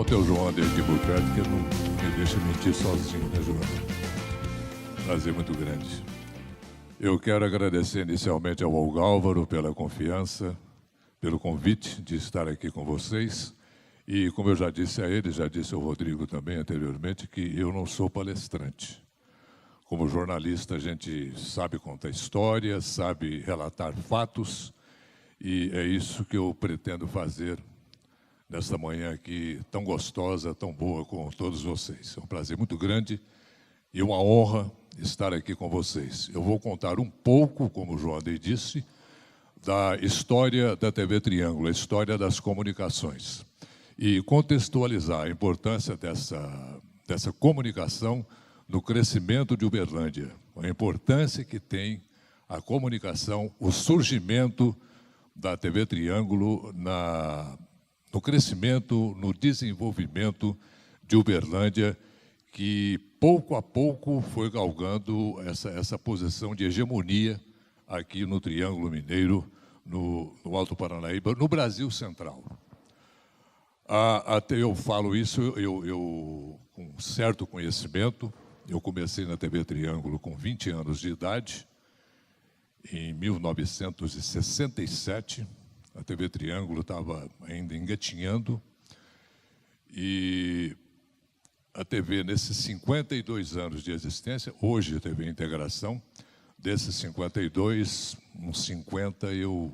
teu João Anderson de Buquerque, que não me deixa mentir sozinho, né, João? Prazer muito grande. Eu quero agradecer inicialmente ao Olga Álvaro pela confiança, pelo convite de estar aqui com vocês. E, como eu já disse a ele, já disse ao Rodrigo também anteriormente, que eu não sou palestrante. Como jornalista, a gente sabe contar história, sabe relatar fatos, e é isso que eu pretendo fazer nesta manhã aqui, tão gostosa, tão boa com todos vocês. É um prazer muito grande e uma honra estar aqui com vocês. Eu vou contar um pouco, como o João Andrei disse, da história da TV Triângulo, a história das comunicações, e contextualizar a importância dessa comunicação no crescimento de Uberlândia, a importância que tem a comunicação, o surgimento da TV Triângulo no crescimento, no desenvolvimento de Uberlândia, que pouco a pouco foi galgando essa posição de hegemonia aqui no Triângulo Mineiro, no Alto Paranaíba, no Brasil Central. Até eu falo isso, eu com certo conhecimento. Eu comecei na TV Triângulo com 20 anos de idade, em 1967. A TV Triângulo estava ainda engatinhando, e a TV, nesses 52 anos de existência, hoje a TV Integração, desses 52, uns 50, eu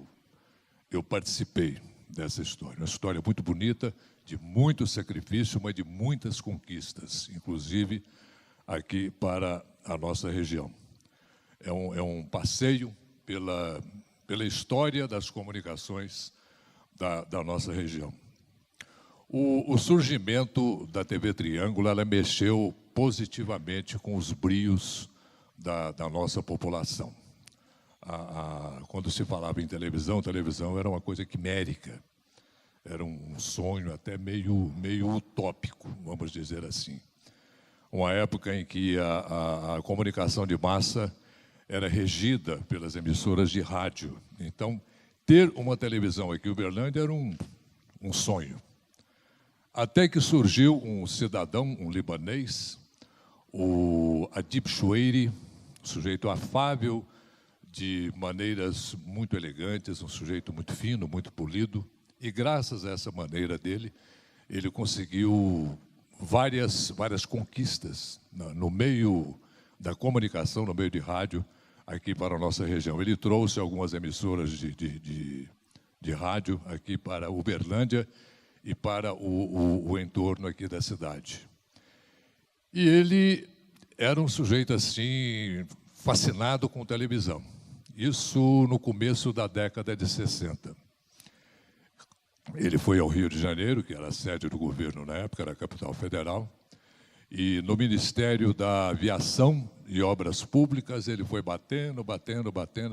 participei dessa história. Uma história muito bonita, de muito sacrifício, mas de muitas conquistas, inclusive aqui para a nossa região. É um passeio pela história das comunicações da nossa região. O surgimento da TV Triângulo, ela mexeu positivamente com os brios da nossa população. Quando se falava em televisão, televisão era uma coisa quimérica, era um sonho até meio utópico, vamos dizer assim. Uma época em que a comunicação de massa era regida pelas emissoras de rádio. Então, ter uma televisão aqui em Uberlândia era um sonho. Até que surgiu um cidadão, um libanês, o Adib Choueiri, um sujeito afável, de maneiras muito elegantes, um sujeito muito fino, muito polido, e graças a essa maneira dele, ele conseguiu várias conquistas no meio da comunicação, no meio de rádio, aqui para a nossa região. Ele trouxe algumas emissoras de rádio aqui para Uberlândia e para o entorno aqui da cidade. E ele era um sujeito assim, fascinado com televisão. Isso no começo da década de 60. Ele foi ao Rio de Janeiro, que era a sede do governo na época, era a capital federal, e no Ministério da Aviação e Obras Públicas ele foi batendo,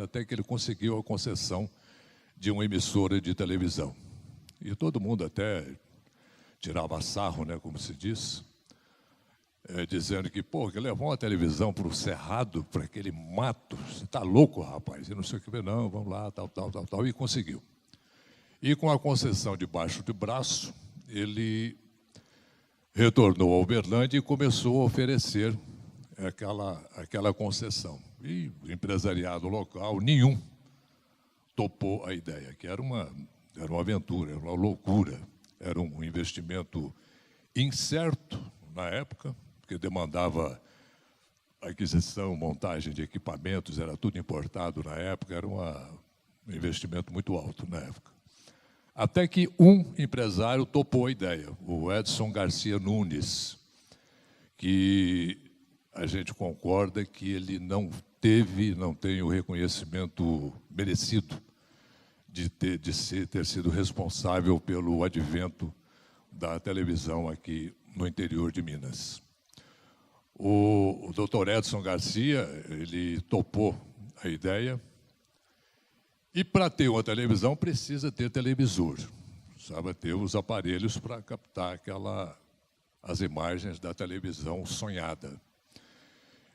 até que ele conseguiu a concessão de uma emissora de televisão. E todo mundo até tirava sarro, né, como se diz, dizendo que, que levou uma televisão para o Cerrado, para aquele mato, você está louco, rapaz, e não sei o que, não, vamos lá, tal, e conseguiu. E com a concessão debaixo do braço, ele retornou a Uberlândia e começou a oferecer aquela concessão. E o empresariado local, nenhum, topou a ideia, que era uma aventura, era uma loucura, era um investimento incerto na época, porque demandava aquisição, montagem de equipamentos, era tudo importado na época, era um investimento muito alto na época. Até que um empresário topou a ideia, o Edson Garcia Nunes, que a gente concorda que ele não tem o reconhecimento merecido de ter sido responsável pelo advento da televisão aqui no interior de Minas. O Dr. Edson Garcia, ele topou a ideia. E para ter uma televisão, precisa ter televisor. Precisava ter os aparelhos para captar as imagens da televisão sonhada.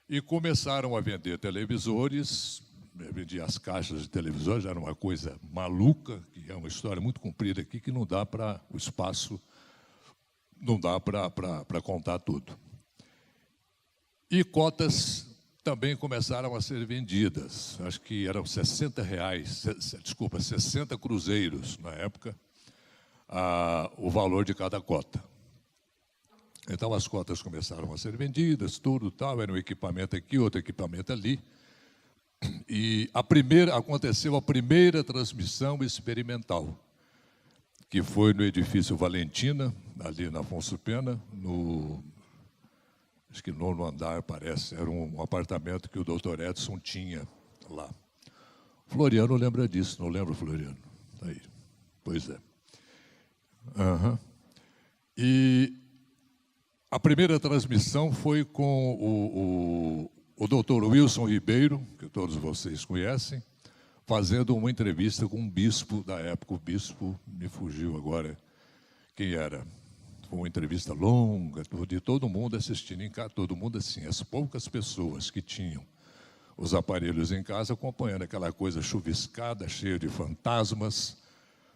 E começaram a vender televisores, vendia as caixas de televisores, era uma coisa maluca, que é uma história muito comprida aqui, que não dá para o espaço não dá para contar tudo. E cotas também começaram a ser vendidas. Acho que eram R$60, desculpa, 60 cruzeiros na época, o valor de cada cota. Então as cotas começaram a ser vendidas, tudo tal, era um equipamento aqui, outro equipamento ali. E aconteceu a primeira transmissão experimental, que foi no edifício Valentina, ali na Afonso Pena, acho que no 9º andar, parece, era um apartamento que o doutor Edson tinha lá. Floriano lembra disso, não lembra, Floriano? Aí, pois é. Uhum. E a primeira transmissão foi com o doutor Wilson Ribeiro, que todos vocês conhecem, fazendo uma entrevista com um bispo da época. O bispo me fugiu agora quem era. Foi uma entrevista longa, de todo mundo assistindo em casa, todo mundo assim, as poucas pessoas que tinham os aparelhos em casa acompanhando aquela coisa chuviscada, cheia de fantasmas,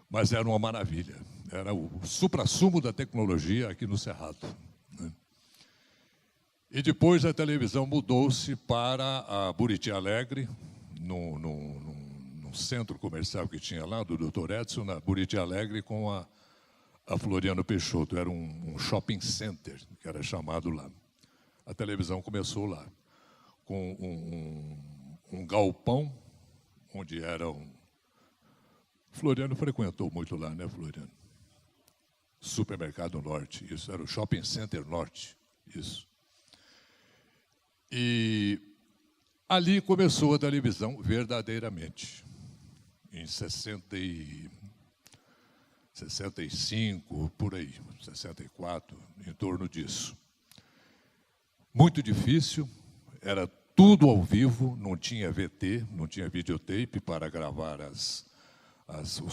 mas era uma maravilha. Era o suprassumo da tecnologia aqui no Cerrado. E depois a televisão mudou-se para a Buriti Alegre, num centro comercial que tinha lá, do Dr. Edson, na Buriti Alegre, com a Floriano Peixoto. Era um shopping center, que era chamado lá. A televisão começou lá, com um galpão, onde eram... Floriano frequentou muito lá, né, Floriano? Supermercado Norte, isso, era o Shopping Center Norte, isso. E ali começou a televisão verdadeiramente, em 65, por aí, 64, em torno disso. Muito difícil, era tudo ao vivo, não tinha VT, não tinha videotape para gravar os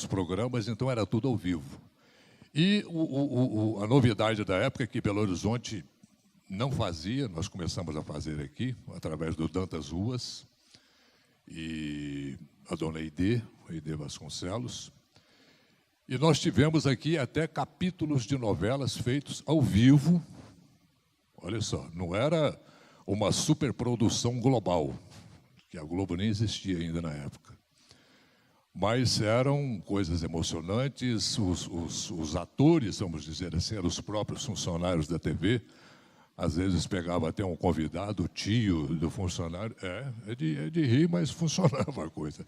programas, então era tudo ao vivo. E a novidade da época é que Belo Horizonte não fazia, nós começamos a fazer aqui, através do Dantas Ruas, e a dona Eide Vasconcelos. E nós tivemos aqui até capítulos de novelas feitos ao vivo. Olha só, não era uma superprodução global, que a Globo nem existia ainda na época. Mas eram coisas emocionantes, os atores, vamos dizer assim, eram os próprios funcionários da TV. Às vezes pegava até um convidado, o tio do funcionário. É de rir, mas funcionava a coisa.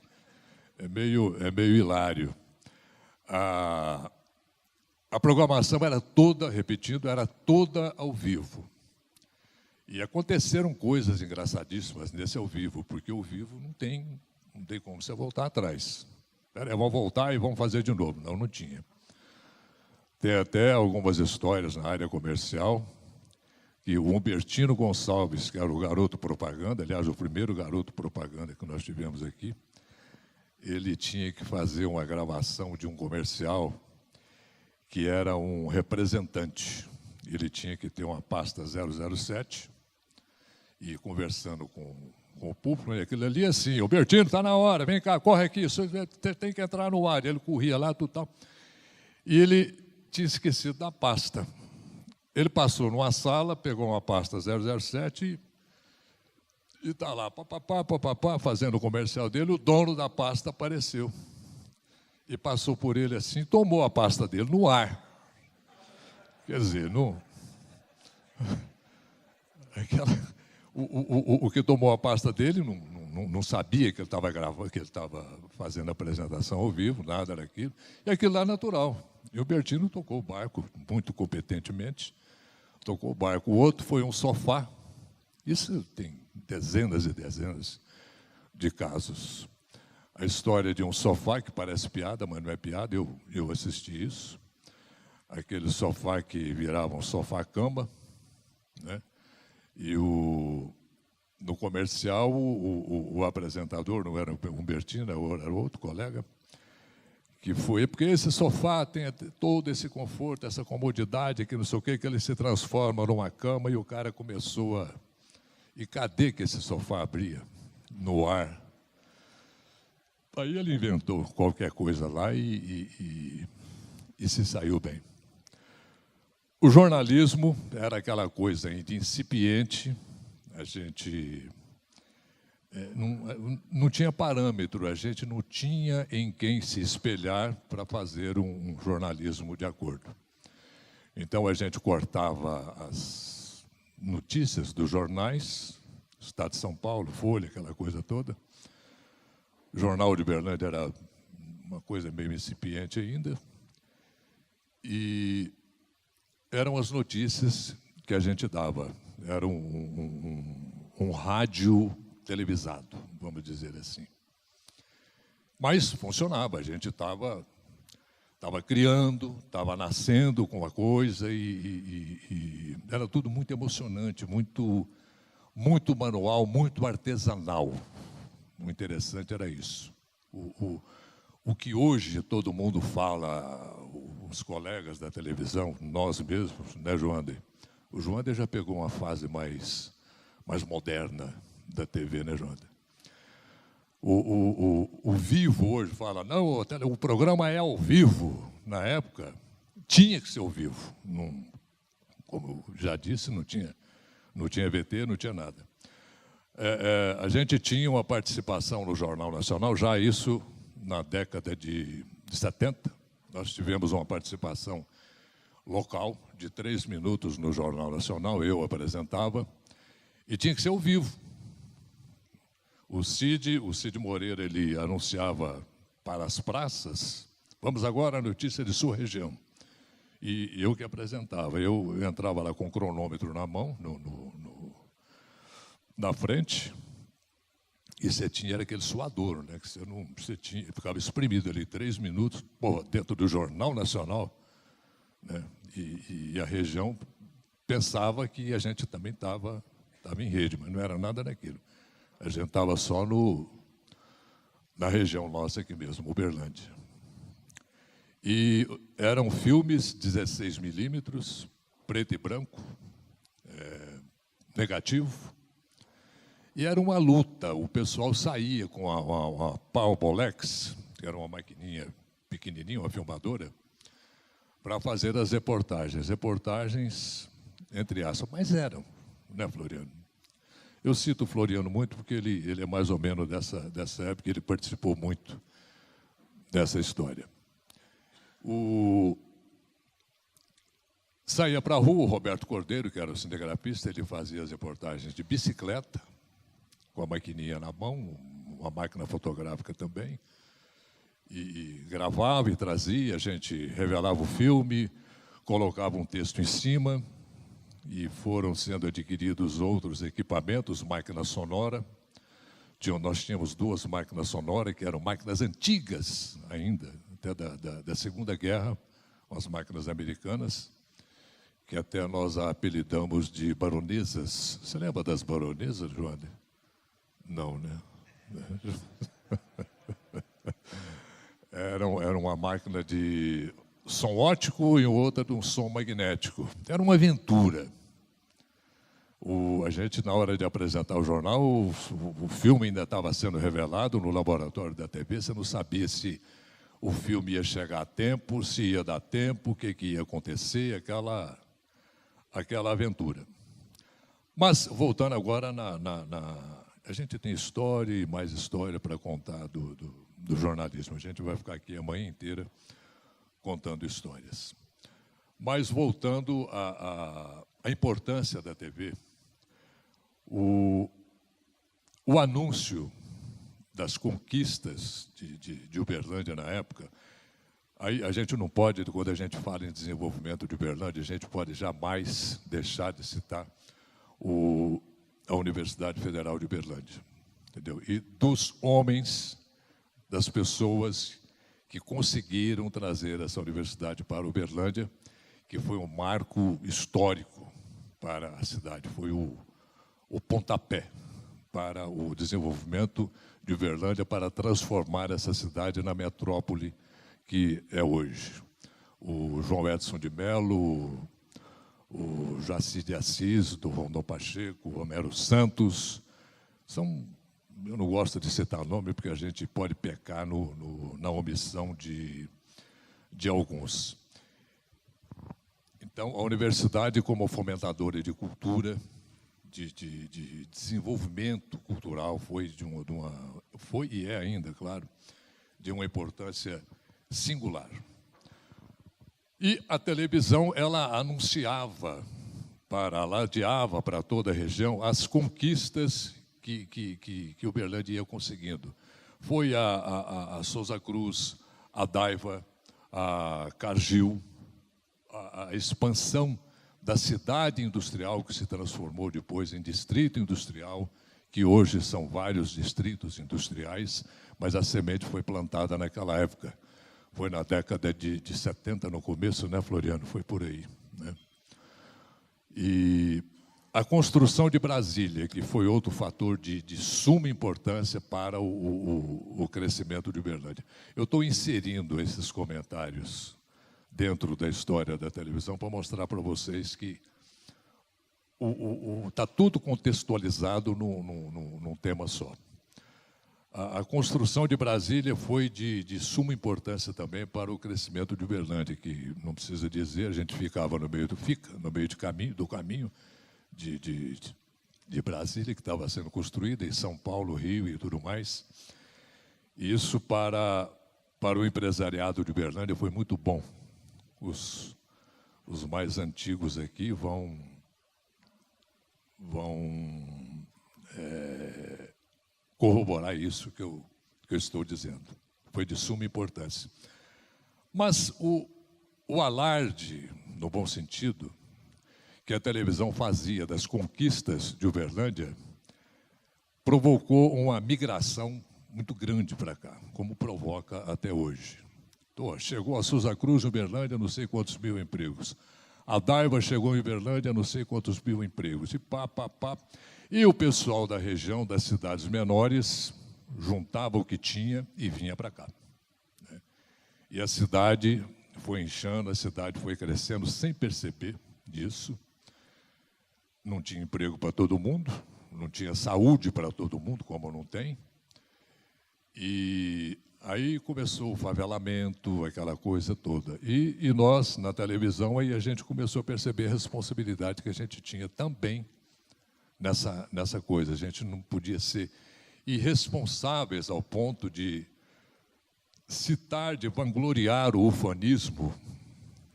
É meio hilário. A programação era toda, repetindo, era toda ao vivo. E aconteceram coisas engraçadíssimas nesse ao vivo, porque o vivo não tem como você voltar atrás. Vamos voltar e vamos fazer de novo. Não tinha. Tem até algumas histórias na área comercial, que o Humbertino Gonçalves, que era o garoto propaganda, aliás, o primeiro garoto propaganda que nós tivemos aqui, ele tinha que fazer uma gravação de um comercial que era um representante. Ele tinha que ter uma pasta 007 e conversando com o público, e aquilo ali assim, Humbertino, está na hora, vem cá, corre aqui, você tem que entrar no ar. Ele corria lá, tudo tal. E ele tinha esquecido da pasta. Ele passou numa sala, pegou uma pasta 007 e está lá, fazendo o comercial dele, o dono da pasta apareceu. E passou por ele assim, tomou a pasta dele no ar. Quer dizer, o que tomou a pasta dele não sabia que ele estava gravando, que ele estava fazendo a apresentação ao vivo, nada daquilo. E aquilo lá é natural. E o Bertino tocou o barco muito competentemente. Tocou o barco. O outro foi um sofá. Isso tem dezenas e dezenas de casos. A história de um sofá que parece piada, mas não é piada, eu assisti isso. Aquele sofá que virava um sofá-cama, né? E no comercial, o apresentador, não era o Humbertino, era outro colega, que foi, porque esse sofá tem todo esse conforto, essa comodidade, que não sei o quê, que ele se transforma numa cama, e o cara começou a... E cadê que esse sofá abria? No ar. Aí ele inventou qualquer coisa lá e se saiu bem. O jornalismo era aquela coisa ainda incipiente, a gente não tinha parâmetro, a gente não tinha em quem se espelhar para fazer um jornalismo de acordo. Então, a gente cortava as notícias dos jornais, Estado de São Paulo, Folha, aquela coisa toda. O Jornal de Uberlândia era uma coisa meio incipiente ainda. E eram as notícias que a gente dava. Era um rádio televisado, vamos dizer assim. Mas funcionava, a gente estava criando, estava nascendo com a coisa e era tudo muito emocionante, muito manual, muito artesanal. O interessante era isso. O que hoje todo mundo fala, os colegas da televisão, nós mesmos, né, Joander? O Joander já pegou uma fase mais moderna da TV, né, Joander? O vivo hoje fala, não, o programa é ao vivo. Na época, tinha que ser ao vivo. Não, como eu já disse, não tinha VT, não tinha nada. A gente tinha uma participação no Jornal Nacional, já isso na década de 70, nós tivemos uma participação local de 3 minutos no Jornal Nacional, eu apresentava, e tinha que ser ao vivo. O Cid Moreira, ele anunciava para as praças, vamos agora à notícia de sua região. E eu que apresentava, eu entrava lá com o cronômetro na mão, na frente, e você tinha era aquele suadouro, né? Que você ficava espremido ali 3 minutos, dentro do Jornal Nacional, né? E a região pensava que a gente também estava em rede, mas não era nada daquilo. A gente estava só na região nossa aqui mesmo, Uberlândia. E eram filmes 16 milímetros, preto e branco, negativo. E era uma luta, o pessoal saía com a Palpolex, que era uma maquininha pequenininha, uma filmadora, para fazer as reportagens. Reportagens, entre aspas, mas eram, né, Floriano? Eu cito o Floriano muito porque ele é mais ou menos dessa época, ele participou muito dessa história. Saía para a rua, o Roberto Cordeiro, que era o cinegrafista, ele fazia as reportagens de bicicleta, com a maquininha na mão, uma máquina fotográfica também, e gravava e trazia, a gente revelava o filme, colocava um texto em cima, e foram sendo adquiridos outros equipamentos, máquina sonora. Nós tínhamos 2 máquinas sonoras, que eram máquinas antigas ainda, até da Segunda Guerra, as máquinas americanas, que até nós a apelidamos de baronesas. Você lembra das baronesas, Joana? Não, né? Era uma máquina de som óptico e outra de um som magnético. Era uma aventura. A gente, na hora de apresentar o jornal, o filme ainda estava sendo revelado no laboratório da TV, você não sabia se o filme ia chegar a tempo, se ia dar tempo, o que ia acontecer, aquela aventura. Mas, voltando agora, a gente tem história e mais história para contar do jornalismo. A gente vai ficar aqui a manhã inteira contando histórias. Mas, voltando à importância da TV, o anúncio das conquistas de Uberlândia na época, aí a gente não pode, quando a gente fala em desenvolvimento de Uberlândia, a gente pode jamais deixar de citar a Universidade Federal de Uberlândia, entendeu? E dos homens, das pessoas que conseguiram trazer essa universidade para Uberlândia, que foi um marco histórico para a cidade, foi o pontapé para o desenvolvimento de Uberlândia, para transformar essa cidade na metrópole que é hoje. O João Edson de Mello, o Jaci de Assis, do Rondon Pacheco, o Romero Santos, eu não gosto de citar nome, porque a gente pode pecar na omissão de alguns. Então, a universidade, como fomentadora de cultura, de desenvolvimento cultural, foi e é ainda, claro, de uma importância singular. E a televisão, ela alardeava para toda a região as conquistas que Uberlândia ia conseguindo. Foi a Souza Cruz, a Daiva, a Cargill, a expansão da cidade industrial, que se transformou depois em distrito industrial, que hoje são vários distritos industriais, mas a semente foi plantada naquela época. Foi na década de 70, no começo, né, Floriano? Foi por aí, né? E a construção de Brasília, que foi outro fator de suma importância para o crescimento de Uberlândia. Eu estou inserindo esses comentários dentro da história da televisão para mostrar para vocês que está tudo contextualizado num tema só. A construção de Brasília foi de suma importância também para o crescimento de Uberlândia, que não precisa dizer, a gente ficava no meio do caminho de Brasília, que estava sendo construída, em São Paulo, Rio e tudo mais. E isso para o empresariado de Uberlândia foi muito bom. Os mais antigos aqui vão corroborar isso que eu estou dizendo. Foi de suma importância. Mas o alarde, no bom sentido, que a televisão fazia das conquistas de Uberlândia, provocou uma migração muito grande para cá, como provoca até hoje. Então, chegou a Souza Cruz, Uberlândia, não sei quantos mil empregos. A Daiva chegou em Uberlândia, não sei quantos mil empregos. E E o pessoal da região, das cidades menores, juntava o que tinha e vinha para cá. E a cidade foi inchando, a cidade foi crescendo sem perceber disso. Não tinha emprego para todo mundo, não tinha saúde para todo mundo, como não tem. E aí começou o favelamento, aquela coisa toda. E nós, na televisão, aí a gente começou a perceber a responsabilidade que a gente tinha também nessa coisa. A gente não podia ser irresponsáveis ao ponto de citar, de vangloriar o ufanismo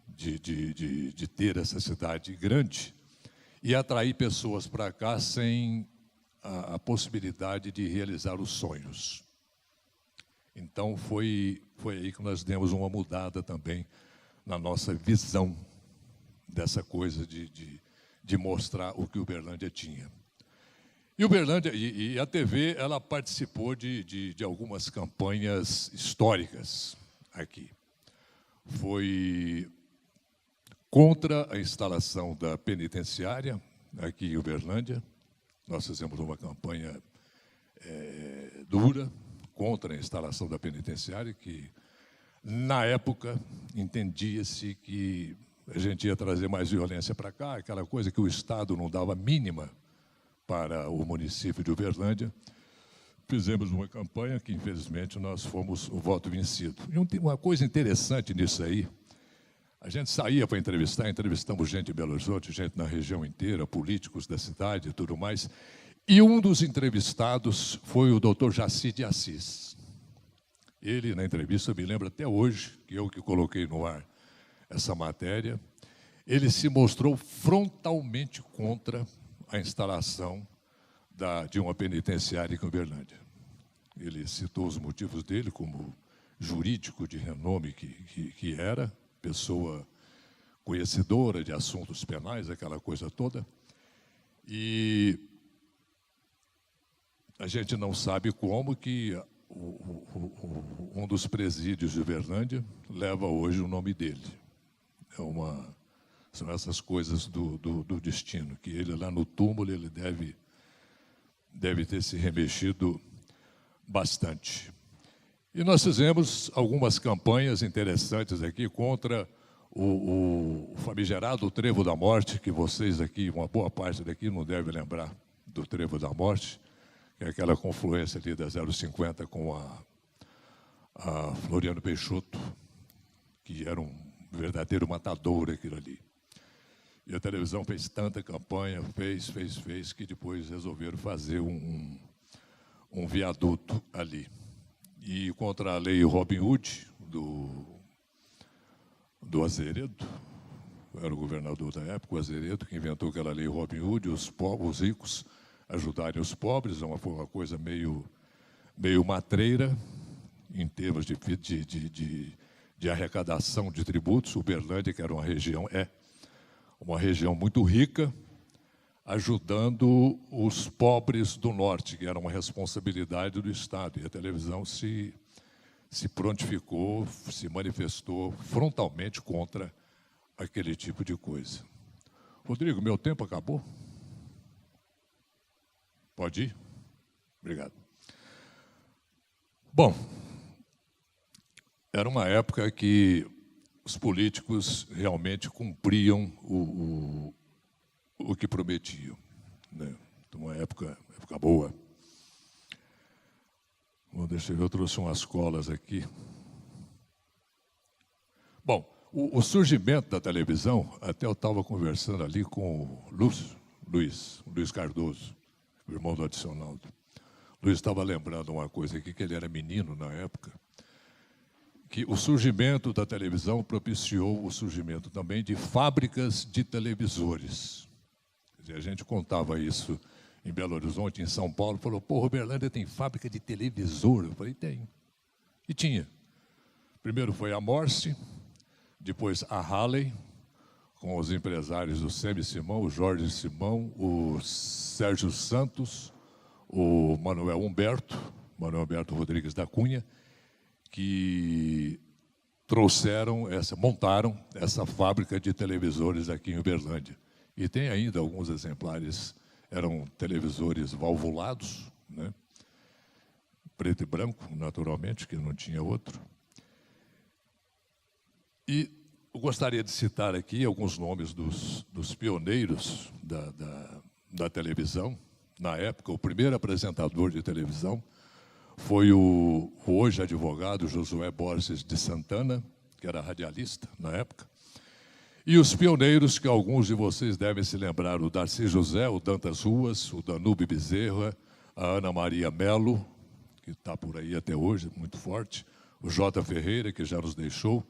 de ter essa cidade grande e atrair pessoas para cá sem a possibilidade de realizar os sonhos. Então, foi aí que nós demos uma mudada também na nossa visão dessa coisa de mostrar o que Uberlândia tinha. E Uberlândia, e a TV, ela participou de algumas campanhas históricas aqui. Foi contra a instalação da penitenciária aqui em Uberlândia. Nós fizemos uma campanha dura contra a instalação da penitenciária, que, na época, entendia-se que a gente ia trazer mais violência para cá, aquela coisa que o Estado não dava mínima para o município de Uberlândia. Fizemos uma campanha que, infelizmente, nós fomos o voto vencido. E uma coisa interessante nisso aí, a gente saía para entrevistamos gente de Belo Horizonte, gente na região inteira, políticos da cidade e tudo mais, e um dos entrevistados foi o doutor Jaci de Assis. Ele, na entrevista, me lembra até hoje, que eu que coloquei no ar essa matéria, ele se mostrou frontalmente contra a instalação de uma penitenciária em Uberlândia. Ele citou os motivos dele como jurídico de renome que era, pessoa conhecedora de assuntos penais, aquela coisa toda, e a gente não sabe como que um dos presídios de Uberlândia leva hoje o nome dele. São essas coisas do destino, que ele lá no túmulo ele deve ter se remexido bastante. E nós fizemos algumas campanhas interessantes aqui contra o famigerado Trevo da Morte, que vocês aqui, uma boa parte daqui, não deve lembrar do Trevo da Morte, que é aquela confluência ali da 050 com a Floriano Peixoto, que era um verdadeiro matador aquilo ali. E a televisão fez tanta campanha, fez, que depois resolveram fazer um viaduto ali. E contra a lei Robin Hood, do Azeredo, era o governador da época, o Azeredo, que inventou aquela lei Robin Hood, os ricos ajudarem os pobres, foi uma coisa meio matreira, em termos de arrecadação de tributos. Uberlândia, que era uma região muito rica, ajudando os pobres do norte, que era uma responsabilidade do Estado. E a televisão se prontificou, se manifestou frontalmente contra aquele tipo de coisa. Rodrigo, meu tempo acabou? Pode ir? Obrigado. Bom, era uma época que os políticos realmente cumpriam o que prometiam, né? Uma época boa. Bom, deixa eu ver, eu trouxe umas colas aqui. Bom, o surgimento da televisão, até eu estava conversando ali com o Luiz Cardoso, o irmão do Adicionaldo. Luiz estava lembrando uma coisa aqui, que ele era menino na época, que o surgimento da televisão propiciou o surgimento também de fábricas de televisores. Quer dizer, a gente contava isso em Belo Horizonte, em São Paulo, falou, pô, Uberlândia tem fábrica de televisor? Eu falei, tem. E tinha. Primeiro foi a Morse, depois a Halley, com os empresários do Semi Simão, o Jorge Simão, o Sérgio Santos, o Manuel Humberto Rodrigues da Cunha, que montaram essa fábrica de televisores aqui em Uberlândia. E tem ainda alguns exemplares, eram televisores valvulados, né? Preto e branco, naturalmente, que não tinha outro. E eu gostaria de citar aqui alguns nomes dos pioneiros da televisão. Na época, o primeiro apresentador de televisão foi o hoje advogado Josué Borges de Santana, que era radialista na época. E os pioneiros, que alguns de vocês devem se lembrar, o Darcy José, o Dantas Ruas, o Danube Bezerra, a Ana Maria Melo, que está por aí até hoje, muito forte, o J. Ferreira, que já nos deixou,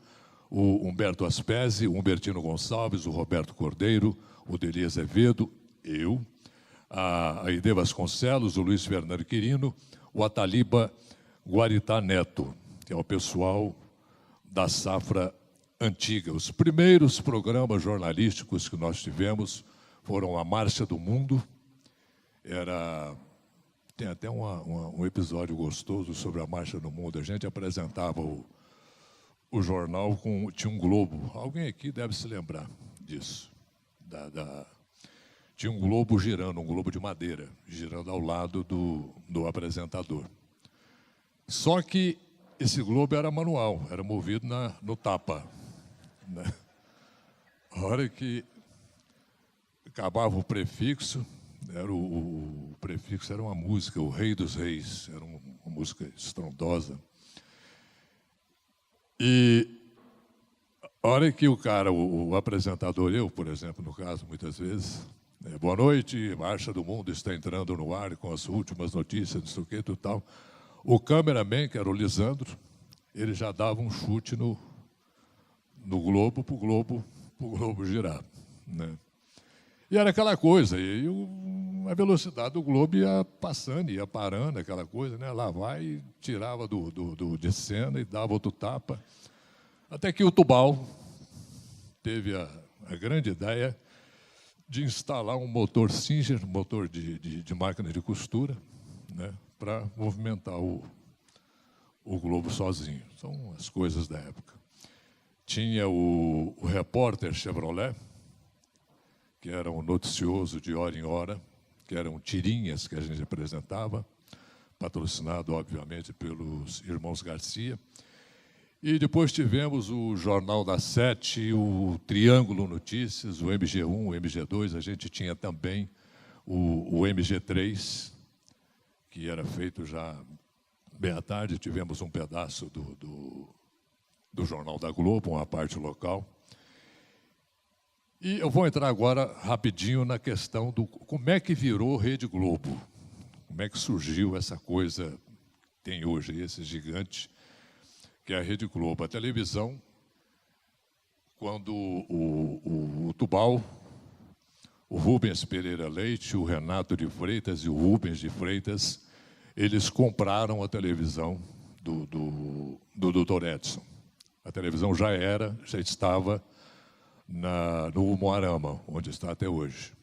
o Humberto Aspesi, o Humbertino Gonçalves, o Roberto Cordeiro, o Deli Azevedo, eu, a Aide Vasconcelos, o Luiz Fernando Quirino, o Ataliba Guaritá Neto, que é o pessoal da safra antiga. Os primeiros programas jornalísticos que nós tivemos foram a Marcha do Mundo. Tem até um episódio gostoso sobre a Marcha do Mundo. A gente apresentava o jornal, tinha um globo. Alguém aqui deve se lembrar disso. Tinha um globo girando, um globo de madeira, girando ao lado do apresentador. Só que esse globo era manual, era movido no tapa, né? A hora que acabava o prefixo, o prefixo era uma música, o Rei dos Reis, era uma música estrondosa. E a hora que o apresentador, eu, por exemplo, no caso, muitas vezes, boa noite, Marcha do Mundo está entrando no ar com as últimas notícias, não sei o que, tudo tal. O cameraman, que era o Lisandro, ele já dava um chute no globo, para o globo girar, né? E era aquela coisa, e a velocidade do globo ia passando, ia parando, aquela coisa, né? Lá vai e tirava de cena e dava outro tapa. Até que o Tubal teve a grande ideia de instalar um motor Singer, um motor de máquina de costura, né, para movimentar o globo sozinho. São as coisas da época. Tinha o repórter Chevrolet, que era um noticioso de hora em hora, que eram tirinhas que a gente apresentava, patrocinado, obviamente, pelos irmãos Garcia. E depois tivemos o Jornal da Sete, o Triângulo Notícias, o MG1, o MG2. A gente tinha também o MG3, que era feito já bem à tarde. Tivemos um pedaço do Jornal da Globo, uma parte local. E eu vou entrar agora rapidinho na questão do como é que virou Rede Globo, como é que surgiu essa coisa que tem hoje, esse gigante, que é a Rede Globo. A televisão, quando o Tubal, o Rubens Pereira Leite, o Renato de Freitas e o Rubens de Freitas, eles compraram a televisão do Dr. Edson. A televisão já estava no Moarama, onde está até hoje.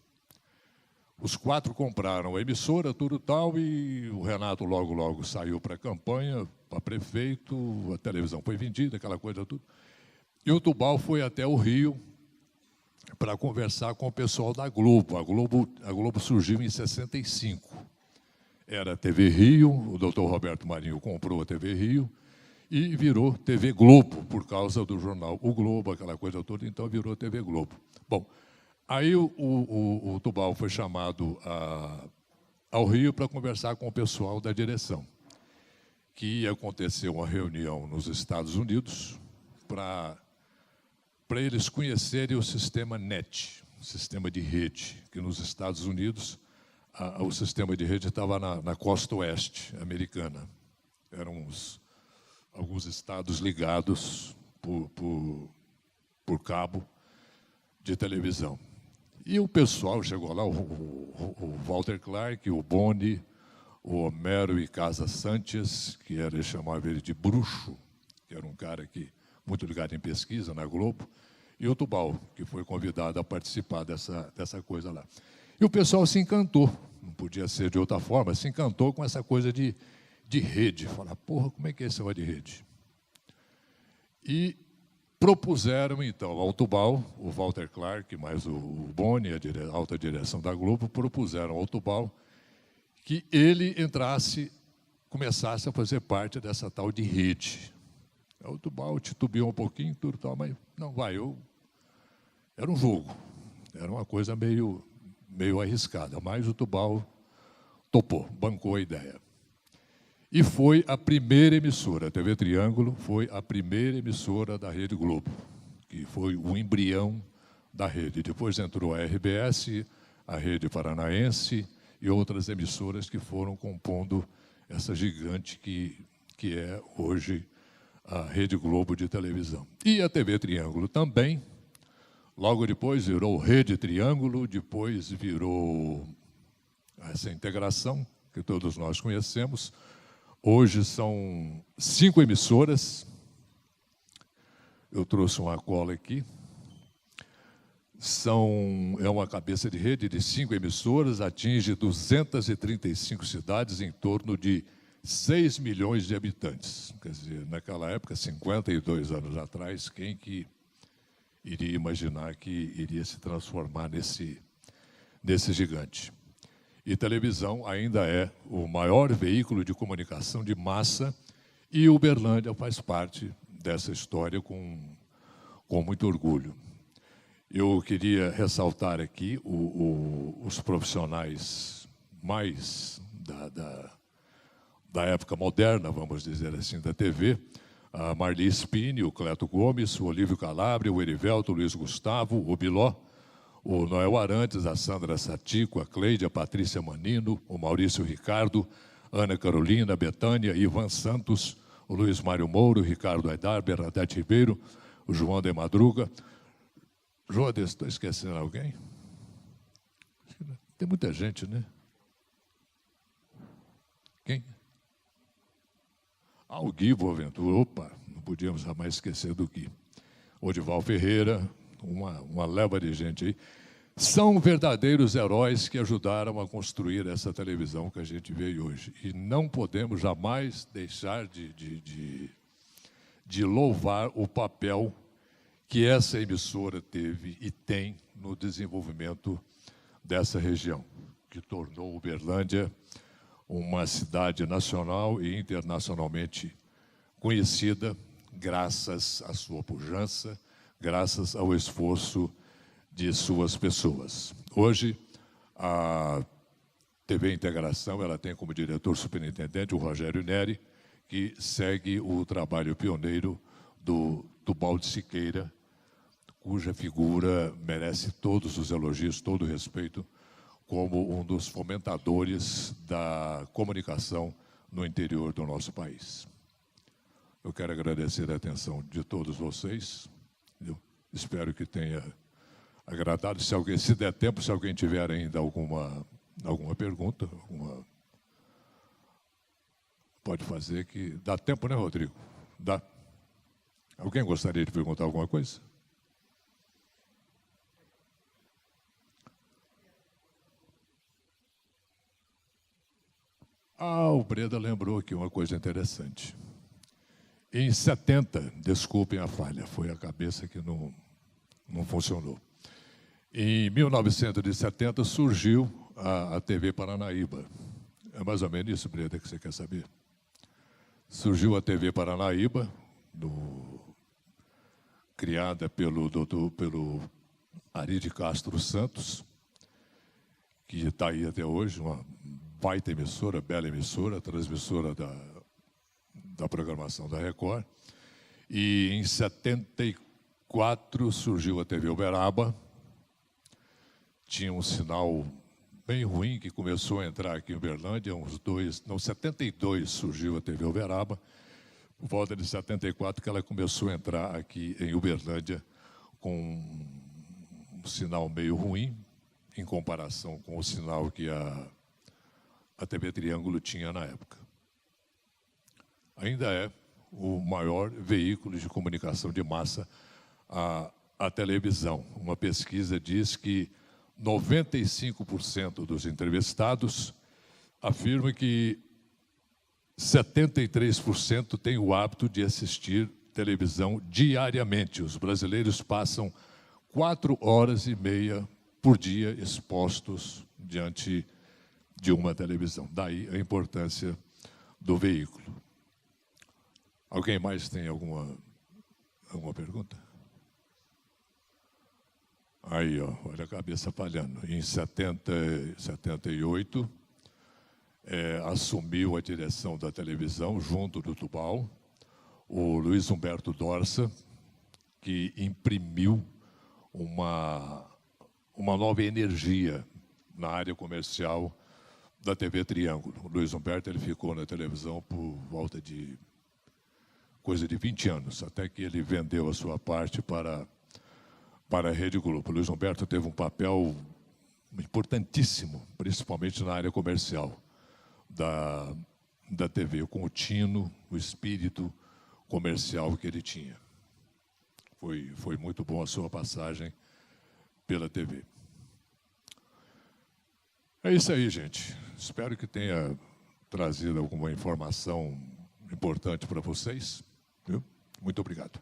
Os 4 compraram a emissora, tudo tal, e o Renato logo saiu para a campanha, para prefeito, a televisão foi vendida, aquela coisa tudo. E o Tubal foi até o Rio para conversar com o pessoal da Globo. A Globo surgiu em 65. Era a TV Rio, o doutor Roberto Marinho comprou a TV Rio, e virou TV Globo, por causa do jornal O Globo, aquela coisa toda, então virou TV Globo. Bom, aí o Tubal foi chamado ao Rio para conversar com o pessoal da direção, que ia acontecer uma reunião nos Estados Unidos para eles conhecerem o sistema NET, o sistema de rede, que nos Estados Unidos o sistema de rede estava na costa oeste americana. Eram alguns estados ligados por cabo de televisão. E o pessoal chegou lá, o Walter Clark, o Boni, o Homero e Casa Sanches, que ele chamava ele de bruxo, que era um cara muito ligado em pesquisa na Globo, e o Tubal, que foi convidado a participar dessa coisa lá. E o pessoal se encantou, não podia ser de outra forma, se encantou com essa coisa de rede. Falar, porra, como é que é esse negócio de rede? E propuseram, então, ao Tubal, o Walter Clark, mais o Boni, a alta direção da Globo, propuseram ao Tubal que ele começasse a fazer parte dessa tal de rede. O Tubal titubeou um pouquinho, tudo tal, mas não vai, era um jogo, era uma coisa meio arriscada, mas o Tubal topou, bancou a ideia. E foi a primeira emissora, a TV Triângulo foi a primeira emissora da Rede Globo, que foi o embrião da rede. Depois entrou a RBS, a Rede Paranaense e outras emissoras que foram compondo essa gigante que é hoje a Rede Globo de televisão. E a TV Triângulo também, logo depois virou Rede Triângulo, depois virou essa integração que todos nós conhecemos. Hoje são 5 emissoras. Eu trouxe uma cola aqui. É uma cabeça de rede de 5 emissoras, atinge 235 cidades, em torno de 6 milhões de habitantes. Quer dizer, naquela época, 52 anos atrás, quem que iria imaginar que iria se transformar nesse gigante? E televisão ainda é o maior veículo de comunicação de massa, e Uberlândia faz parte dessa história com muito orgulho. Eu queria ressaltar aqui os profissionais mais da época moderna, vamos dizer assim, da TV, a Marli Spini, o Cleto Gomes, o Olívio Calabria, o Erivelto, o Luiz Gustavo, o Biló, o Noel Arantes, a Sandra Satico, a Cleide, a Patrícia Manino, o Maurício Ricardo, Ana Carolina, Betânia, Ivan Santos, o Luiz Mário Mouro, o Ricardo Aidar, Bernadette Ribeiro, o João de Madruga. João, estou esquecendo alguém? Tem muita gente, né? Quem? O Gui Boaventura, opa, não podíamos jamais esquecer do Gui. Odival Ferreira, uma leva de gente aí. São verdadeiros heróis que ajudaram a construir essa televisão que a gente vê hoje. E não podemos jamais deixar de louvar o papel que essa emissora teve e tem no desenvolvimento dessa região, que tornou Uberlândia uma cidade nacional e internacionalmente conhecida, graças à sua pujança, graças ao esforço de suas pessoas. Hoje, a TV Integração ela tem como diretor superintendente o Rogério Neri, que segue o trabalho pioneiro do Balde Siqueira cuja figura merece todos os elogios, todo o respeito, como um dos fomentadores da comunicação no interior do nosso país. Eu quero agradecer a atenção de todos vocês. Eu espero que tenha agradado. Se der tempo, se alguém tiver ainda alguma pergunta, pode fazer, que dá tempo, né, Rodrigo? Dá. Alguém gostaria de perguntar alguma coisa? O Breda lembrou aqui uma coisa interessante. Em 70, desculpem a falha, foi a cabeça que não funcionou. Em 1970 surgiu a TV Paranaíba. É mais ou menos isso, Breda, que você quer saber? Surgiu a TV Paranaíba, criada pelo Ari de Castro Santos, que está aí até hoje, uma baita emissora, bela emissora, transmissora da programação da Record. E em 74 surgiu a TV Uberaba. Tinha um sinal bem ruim que começou a entrar aqui em Uberlândia, 72 surgiu a TV Uberaba. Por volta de 74 que ela começou a entrar aqui em Uberlândia com um sinal meio ruim, em comparação com o sinal que a TV Triângulo tinha na época. Ainda é o maior veículo de comunicação de massa, a televisão. Uma pesquisa diz que 95% dos entrevistados afirmam que 73% têm o hábito de assistir televisão diariamente. Os brasileiros passam 4 horas e meia por dia expostos diante de uma televisão. Daí a importância do veículo. Alguém mais tem alguma pergunta? Aí, ó, olha a cabeça falhando. Em 78, assumiu a direção da televisão, junto do Tubal, o Luiz Humberto Dorsa, que imprimiu uma nova energia na área comercial da TV Triângulo. O Luiz Humberto ele ficou na televisão por volta de coisa de 20 anos, até que ele vendeu a sua parte para a Rede Globo. O Luiz Humberto teve um papel importantíssimo, principalmente na área comercial da TV, com o tino, o espírito comercial que ele tinha. Foi muito bom a sua passagem pela TV. É isso aí, gente. Espero que tenha trazido alguma informação importante para vocês. Viu? Muito obrigado.